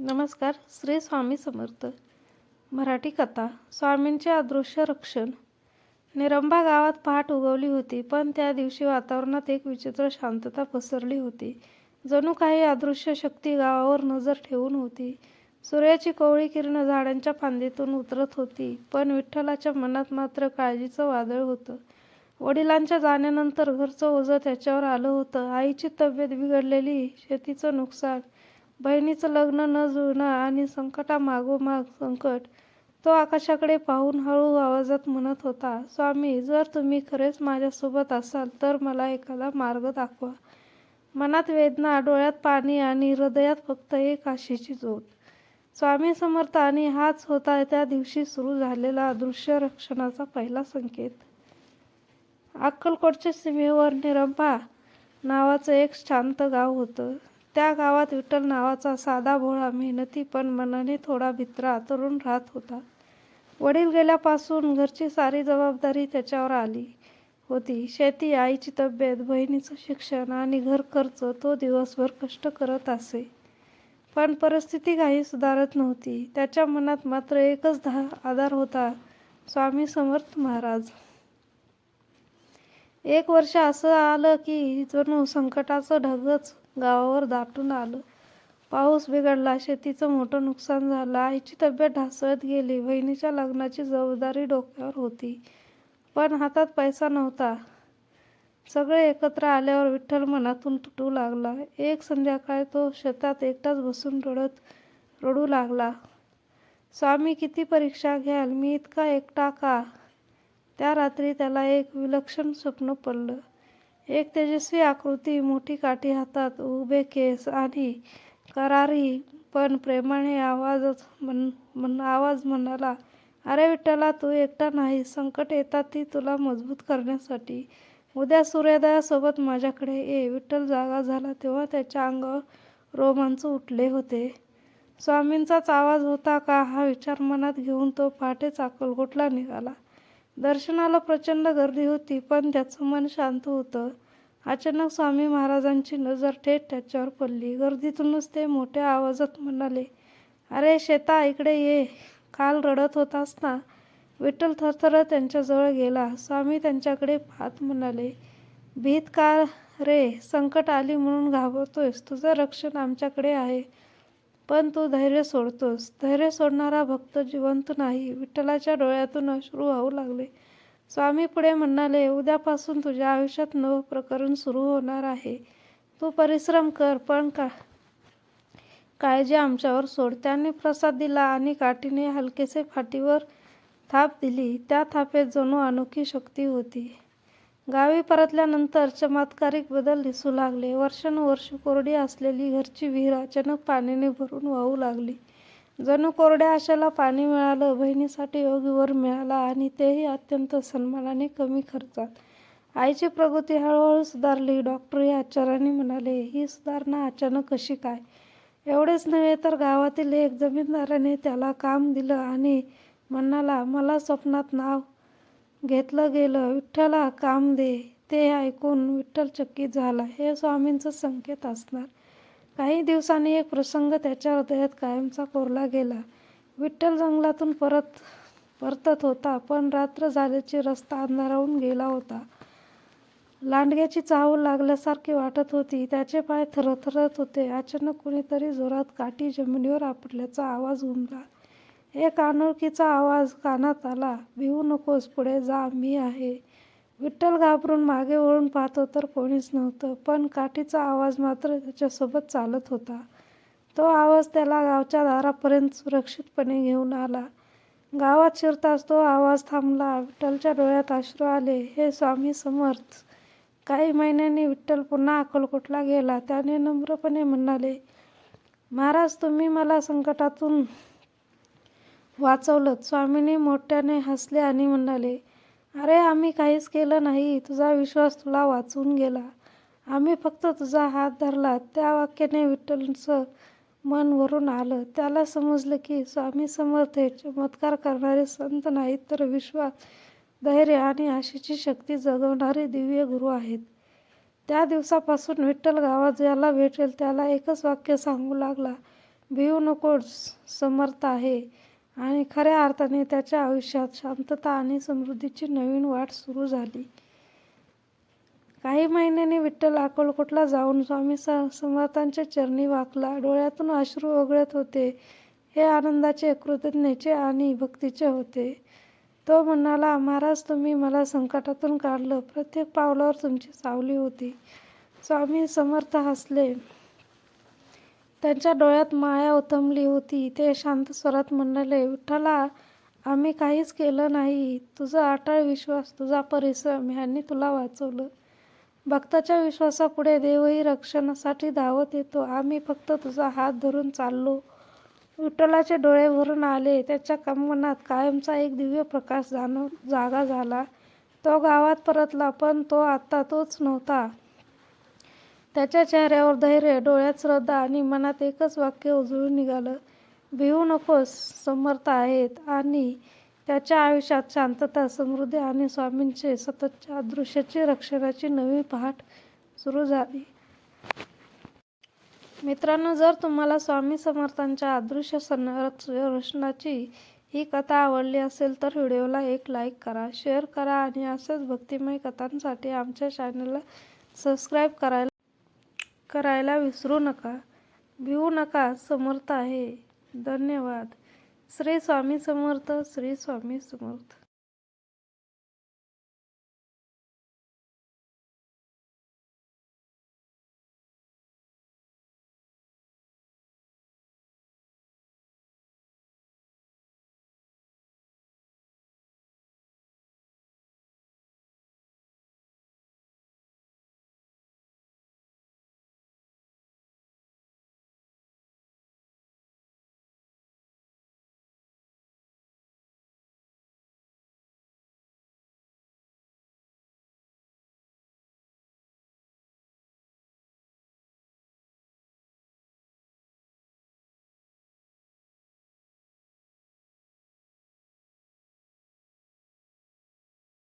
नमस्कार. श्री स्वामी समर्थ. मराठी कथा. स्वामींचे अदृश्य रक्षण. निरंबा गावात पहाट उगवली होती, पण त्या दिवशी वातावरणात एक विचित्र शांतता पसरली होती. जणू काही अदृश्य शक्ती गावावर नजर ठेवून होती. सूर्याची कोवळी किरणं झाडांच्या फांदीतून उतरत होती, पण विठ्ठलाच्या मनात मात्र काळजीचं वादळ होतं. वडिलांच्या जाण्यानंतर घरचं ओझं त्याच्यावर आलं होतं. आईची तब्येत बिघडलेली, शेतीचं नुकसान, बहिणीचं लग्न न जुळणं आणि संकटामागोमाग संकट. तो आकाशाकडे पाहून हळू आवाजात म्हणत होता, स्वामी, जर तुम्ही खरेच माझ्यासोबत असाल तर मला एखादा मार्ग दाखवा. मनात वेदना, डोळ्यात पाणी आणि हृदयात फक्त एक आशेची ज्योत. स्वामी समर्थ. आणि हाच होता त्या दिवशी सुरू झालेला अदृश्य रक्षणाचा पहिला संकेत. अक्कलकोटच्या सीमेवर निरंबा नावाचं एक शांत गाव होतं. त्या गावात विठ्ठल नावाचा साधा भोळा, मेहनती पण मनाने थोडा भित्रा तरुण राहत होता. वडील गेल्यापासून घरची सारी जबाबदारी त्याच्यावर आली होती. शेती, आईची तब्येत, बहिणीचं शिक्षण आणि घर खर्च. तो दिवसभर कष्ट करत असे, पण परिस्थिती काही सुधारत नव्हती. त्याच्या मनात मात्र एकच आधार होता, स्वामी समर्थ महाराज. एक वर्ष असं आलं की जणू संकटाचं ढगच गावावर दाटून आलं. पाऊस बिघडला, शेतीचं मोठं नुकसान झालं, आईची तब्येत ढासळत गेली, बहिणीच्या लग्नाची जबाबदारी डोक्यावर होती, पण हातात पैसा नव्हता. सगळे एकत्र आल्यावर विठ्ठल मनातून तुटू लागला. एक संध्याकाळ तो शेतात एकटाच बसून रडू लागला. स्वामी, किती परीक्षा घ्याल, मी इतका एकटा का? त्या रात्री त्याला एक विलक्षण स्वप्न पडलं. एक तेजस्वी आकृती, मोठी काठी हातात, उभे केस आणि करारी पण प्रेमाने आवाज म्हणाला, अरे विठ्ठला, तू एकटा नाही. संकट येतात ती तुला मजबूत करण्यासाठी. उद्या सूर्योदयासोबत माझ्याकडे ये. विठ्ठल जागा झाला तेव्हा त्याच्या अंगावर रोमांच उठले होते. स्वामींचाच आवाज होता का हा विचार मनात घेऊन तो पहाटेच अक्कलकोटला निघाला. दर्शनाला प्रचंड गर्दी होती, पण त्याचं मन शांत होतं. अचानक स्वामी महाराजांची नजर थेट त्याच्यावर पडली. गर्दीतूनच ते मोठ्या आवाजात म्हणाले, अरे शेता, इकडे ये. काल रडत होतास ना? विठ्ठल थरथरत त्यांच्याजवळ गेला. स्वामी त्यांच्याकडे पाहत म्हणाले, भीत का रे? संकट आली म्हणून घाबरतोयस? तुझं रक्षण आमच्याकडे आहे, पण तू धैर्य सोडतोस. धैर्य सोडणारा भक्त जिवंत नाही. विठ्ठलाच्या डोळ्यातून अश्रू वाहू लागले. स्वामी पुढे म्हणाले, उद्यापासून तुझ्या आयुष्यात नवं प्रकरण सुरू होणार आहे. तू परिश्रम कर, पण काळजी आमच्यावर सोड. त्यांनी प्रसाद दिला आणि काठीने हलकेसे फाटीवर थाप दिली. त्या थापेत जणू अनोखी शक्ती होती. गावी परतल्यानंतर चमत्कारिक बदल दिसू लागले. वर्षानुवर्ष कोरडी असलेली घरची विहीर अचानक पाण्याने भरून वाहू लागली. जणू कोरड्या आशेला पाणी मिळालं. बहिणीसाठी योग्य वर मिळाला आणि तेही अत्यंत सन्मानाने, कमी खर्चात. आईची प्रकृती हळूहळू सुधारली. डॉक्टरही आश्चर्याने म्हणाले, ही सुधारणा अचानक कशी काय? एवढेच नव्हे तर गावातील एक जमीनदाराने त्याला काम दिलं आणि म्हणाला, मला स्वप्नात नाव घेतलं गेलं, विठ्ठला काम दे. ते ऐकून विठ्ठल चकित झाला. हे स्वामींचं संकेत असणार. काही दिवसांनी एक प्रसंग त्याच्या हृदयात कायमचा कोरला गेला. विठ्ठल जंगलातून परतत होता, पण रात्र झाल्याची रस्ता अंधारावून गेला होता. लांडग्याची चाहूल लागल्यासारखी वाटत होती. त्याचे पाय थरथरत होते. अचानक कुणीतरी जोरात काठी जमिनीवर आपटल्याचा आवाज घुमला. एक अनोळखीचा आवाज कानात आला, भिवू नकोस, पुढे जा, मी आहे. विठ्ठल घाबरून मागे वळून पाहतो तर कोणीच नव्हतं, पण काठीचा आवाज मात्र त्याच्यासोबत चालत होता. तो आवाज त्याला गावच्या दारापर्यंत सुरक्षितपणे घेऊन आला. गावात शिरताच तो आवाज थांबला. विठ्ठलच्या डोळ्यात अश्रू आले. हे स्वामी समर्थ. काही महिन्यांनी विठ्ठल पुन्हा अक्कलकोटला गेला. त्याने नम्रपणे म्हणाले, महाराज, तुम्ही मला संकटातून वाचवलंत. स्वामींनी मोठ्याने हसले आणि म्हणाले, अरे, आम्ही काहीच केलं नाही. तुझा विश्वास तुला वाचवून गेला. आम्ही फक्त तुझा हात धरला. त्या वाक्याने विठ्ठलाचं मन भरून आलं. त्याला समजलं की स्वामी समर्थ हे चमत्कार करणारे संत नाहीत, तर विश्वास, धैर्य आणि आशेची शक्ती जगवणारे दिव्य गुरु आहेत. त्या दिवसापासून विठ्ठल गावात ज्याला भेटेल त्याला एकच वाक्य सांगू लागला, भिवू नकोस, समर्थ आहे. आणि खऱ्या अर्थाने त्याच्या आयुष्यात शांतता आणि समृद्धीची नवीन वाट सुरू झाली. काही महिन्यांनी विठ्ठल अक्कलकोटला जाऊन स्वामी समर्थांच्या चरणी वाकला. डोळ्यातून अश्रू ओघळत होते. हे आनंदाचे, कृतज्ञतेचे आणि भक्तीचे होते. तो म्हणाला, महाराज, तुम्ही मला संकटातून काढलं. प्रत्येक पावलावर तुमची सावली होती. स्वामी समर्थ हसले. त्यांच्या डोळ्यात माया उथंबली होती. ते शांत स्वरात म्हणाले, विठ्ठला, आम्ही काहीच केलं नाही. तुझा अटळ विश्वास, तुझा परिश्रम ह्यांनी तुला वाचवलं. भक्ताच्या विश्वासापुढे देवही रक्षणासाठी धावत येतो. आम्ही फक्त तुझा हात धरून चाललो. विठ्ठलाचे डोळे भरून आले. त्याच्या मनात कायमचा एक दिव्य प्रकाश जागा झाला. तो गावात परतला, पण तो आता तोच नव्हता. त्याच्या चेहऱ्यावर धैर्य, डोळ्यात श्रद्धा आणि मनात एकच वाक्य उजळून निघालं, भिवू नकोस, समर्थ आहेत. आणि त्याच्या आयुष्यात शांतता, समृद्धी आणि स्वामींचे सततच्या अदृश्याची रक्षणाची नवी पहाट सुरू झाली. मित्रांनो, जर तुम्हाला स्वामी समर्थांच्या अदृश्य रक्षणाची ही कथा आवडली असेल तर व्हिडिओला एक लाईक करा, शेअर करा आणि अशाच भक्तिमय कथांसाठी आमच्या चॅनलला सबस्क्राईब करायला विसरू नका. भिवू नका, समर्थ आहे. धन्यवाद. श्री स्वामी समर्थ. श्री स्वामी समर्थ.